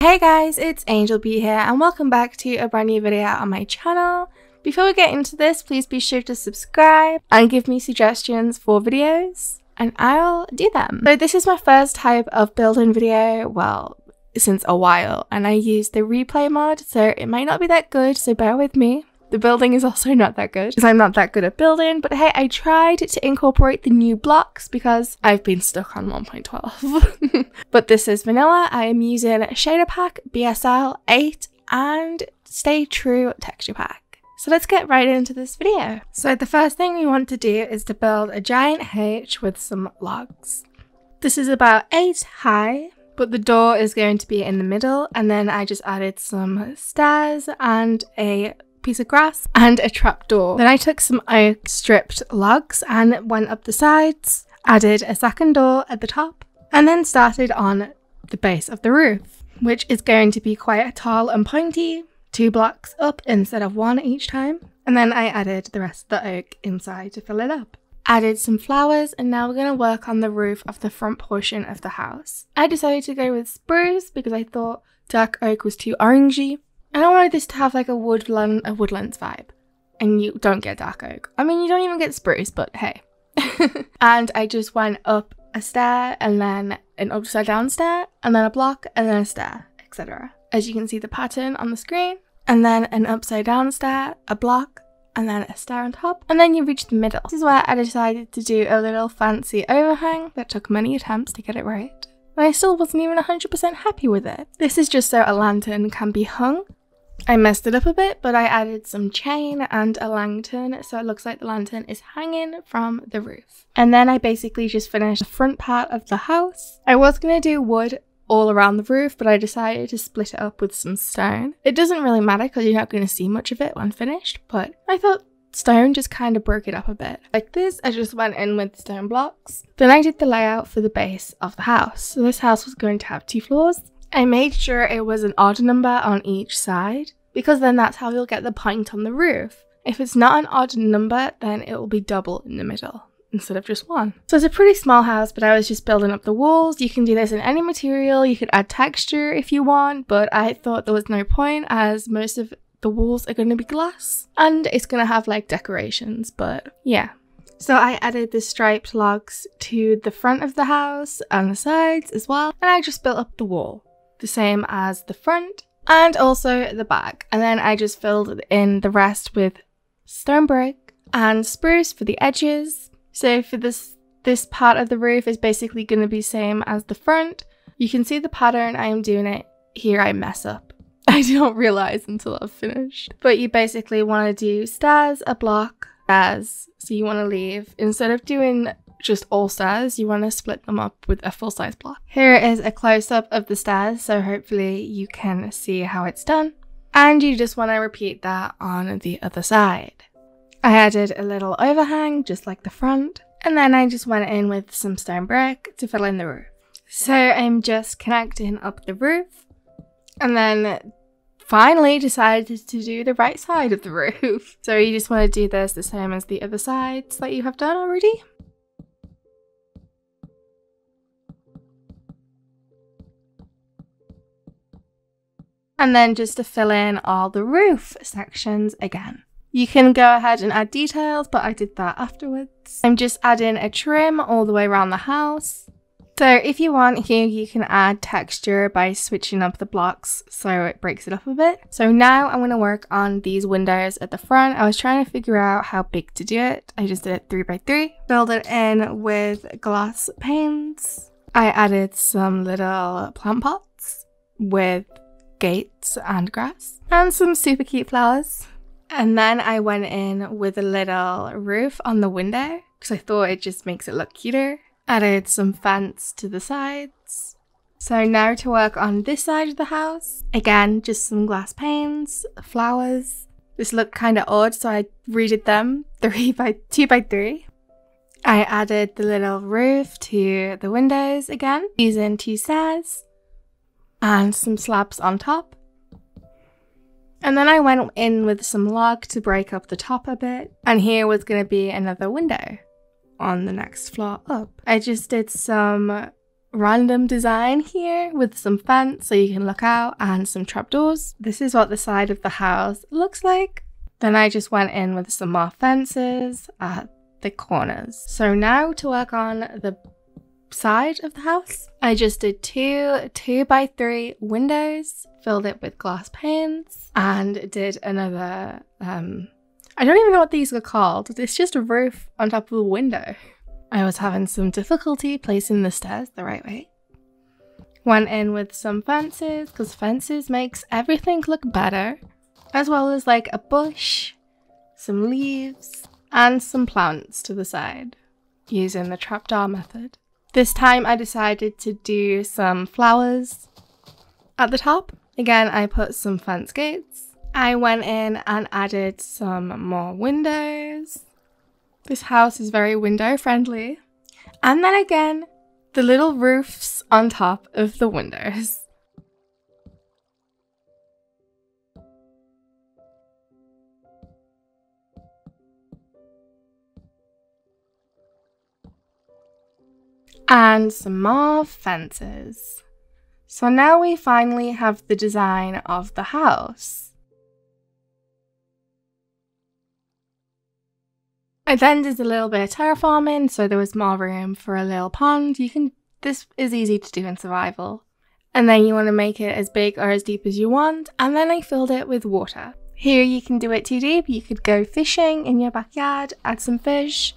Hey guys, it's Angel B here and welcome back to a brand new video on my channel. Before we get into this, please be sure to subscribe and give me suggestions for videos and I'll do them. So this is my first type of building video, well, since a while, and I used the replay mod, so it might not be that good, so bear with me. The building is also not that good because I'm not that good at building, but hey, I tried to incorporate the new blocks because I've been stuck on 1.12. But this is vanilla. I am using Shader Pack, BSL 8 and Stay True Texture Pack. So let's get right into this video. So the first thing we want to do is to build a giant H with some logs. This is about 8 high, but the door is going to be in the middle, and then I just added some stairs and a piece of grass and a trapdoor. Then I took some oak stripped logs and went up the sides, added a second door at the top, and then started on the base of the roof, which is going to be quite tall and pointy, 2 blocks up instead of 1 each time. And then I added the rest of the oak inside to fill it up. Added some flowers, and now we're going to work on the roof of the front portion of the house. I decided to go with spruce because I thought dark oak was too orangey. And I wanted this to have like a woodlands vibe, and you don't get dark oak. I mean, you don't even get spruce, but hey. And I just went up a stair and then an upside down stair and then a block and then a stair, etc. As you can see the pattern on the screen, and then an upside down stair, a block, and then a stair on top, and then you reach the middle. This is where I decided to do a little fancy overhang that took many attempts to get it right. And I still wasn't even 100% happy with it. This is just so a lantern can be hung. I messed it up a bit, but I added some chain and a lantern, so it looks like the lantern is hanging from the roof. And then I basically just finished the front part of the house. I was going to do wood all around the roof, but I decided to split it up with some stone. It doesn't really matter because you're not going to see much of it when finished, but I thought stone just kind of broke it up a bit. Like this, I just went in with stone blocks. Then I did the layout for the base of the house. So this house was going to have 2 floors. I made sure it was an odd number on each side, because then that's how you'll get the point on the roof. If it's not an odd number, then it will be double in the middle instead of just 1. So it's a pretty small house, but I was just building up the walls. You can do this in any material. You could add texture if you want, but I thought there was no point as most of the walls are going to be glass and it's going to have like decorations, but yeah. So I added the striped logs to the front of the house and the sides as well, and I just built up the wall the same as the front and also the back, and then I just filled in the rest with stone brick and spruce for the edges. So for this part of the roof is basically going to be same as the front. You can see the pattern. I am doing it here. I mess up. I don't realize until I've finished, but you basically want to do stairs, a block, stairs. So you want to leave, instead of doing just all stairs, you want to split them up with a full-size block. Here is a close-up of the stairs, so hopefully you can see how it's done. And you just want to repeat that on the other side. I added a little overhang, just like the front, and then I just went in with some stone brick to fill in the roof. So I'm just connecting up the roof, and then finally decided to do the right side of the roof. So you just want to do this the same as the other sides that you have done already. And then just to fill in all the roof sections again. You can go ahead and add details, but I did that afterwards. I'm just adding a trim all the way around the house. So if you want here, you can add texture by switching up the blocks so it breaks it up a bit. So now I'm going to work on these windows at the front. I was trying to figure out how big to do it. I just did it 3x3. Filled it in with glass panes. I added some little plant pots with gates and grass and some super cute flowers. And then I went in with a little roof on the window because I thought it just makes it look cuter. Added some fence to the sides. So now to work on this side of the house. Again, just some glass panes, flowers. This looked kind of odd, so I redid them 2x3. I added the little roof to the windows again, using 2 stairs and some slabs on top. And then I went in with some log to break up the top a bit. And here was going to be another window on the next floor up. I just did some random design here with some fence so you can look out and some trapdoors. This is what the side of the house looks like. Then I just went in with some more fences at the corners. So now to work on the side of the house, I just did two 2x3 windows, filled it with glass panes, and did another, I don't even know what these are called. It's just a roof on top of a window. I was having some difficulty placing the stairs the right way. Went in with some fences, because fences makes everything look better, as well as like a bush, some leaves, and some plants to the side, using the trapdoor method. This time I decided to do some flowers at the top. Again, I put some fence gates. I went in and added some more windows. This house is very window friendly. And then again, the little roofs on top of the windows. And some more fences. So now we finally have the design of the house. I then did a little bit of terraforming, so there was more room for a little pond. This is easy to do in survival. And then you want to make it as big or as deep as you want, and then I filled it with water. Here you can do it too deep. You could go fishing in your backyard, add some fish,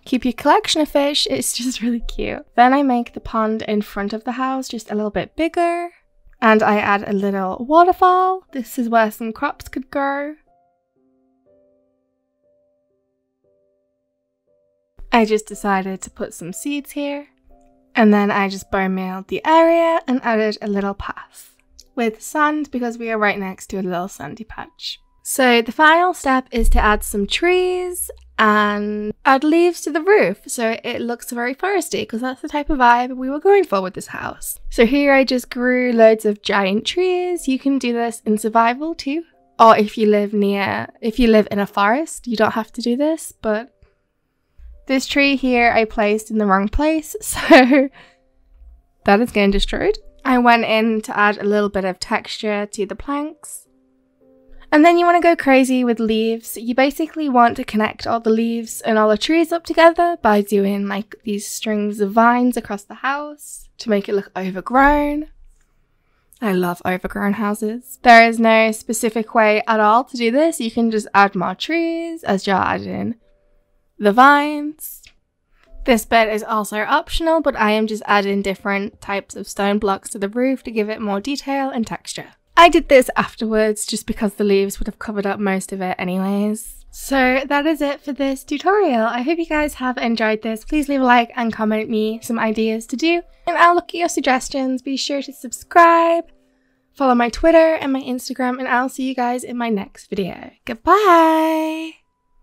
keep your collection of fish. It's just really cute. Then I make the pond in front of the house just a little bit bigger, and I add a little waterfall. This is where some crops could grow. I just decided to put some seeds here, and then I just bone mealed the area and added a little path with sand because we are right next to a little sandy patch. So the final step is to add some trees and add leaves to the roof so it looks very foresty, because that's the type of vibe we were going for with this house. So here I just grew loads of giant trees. You can do this in survival too, or if you live in a forest, you don't have to do this, but this tree here I placed in the wrong place, so that is getting destroyed. I went in to add a little bit of texture to the planks. And then you want to go crazy with leaves. You basically want to connect all the leaves and all the trees up together by doing like these strings of vines across the house to make it look overgrown. I love overgrown houses. There is no specific way at all to do this. You can just add more trees as you're adding the vines. This bit is also optional, but I am just adding different types of stone blocks to the roof to give it more detail and texture. I did this afterwards just because the leaves would have covered up most of it anyways. So that is it for this tutorial. I hope you guys have enjoyed this. Please leave a like and comment me some ideas to do, and I'll look at your suggestions. Be sure to subscribe, follow my Twitter and my Instagram, and I'll see you guys in my next video. Goodbye!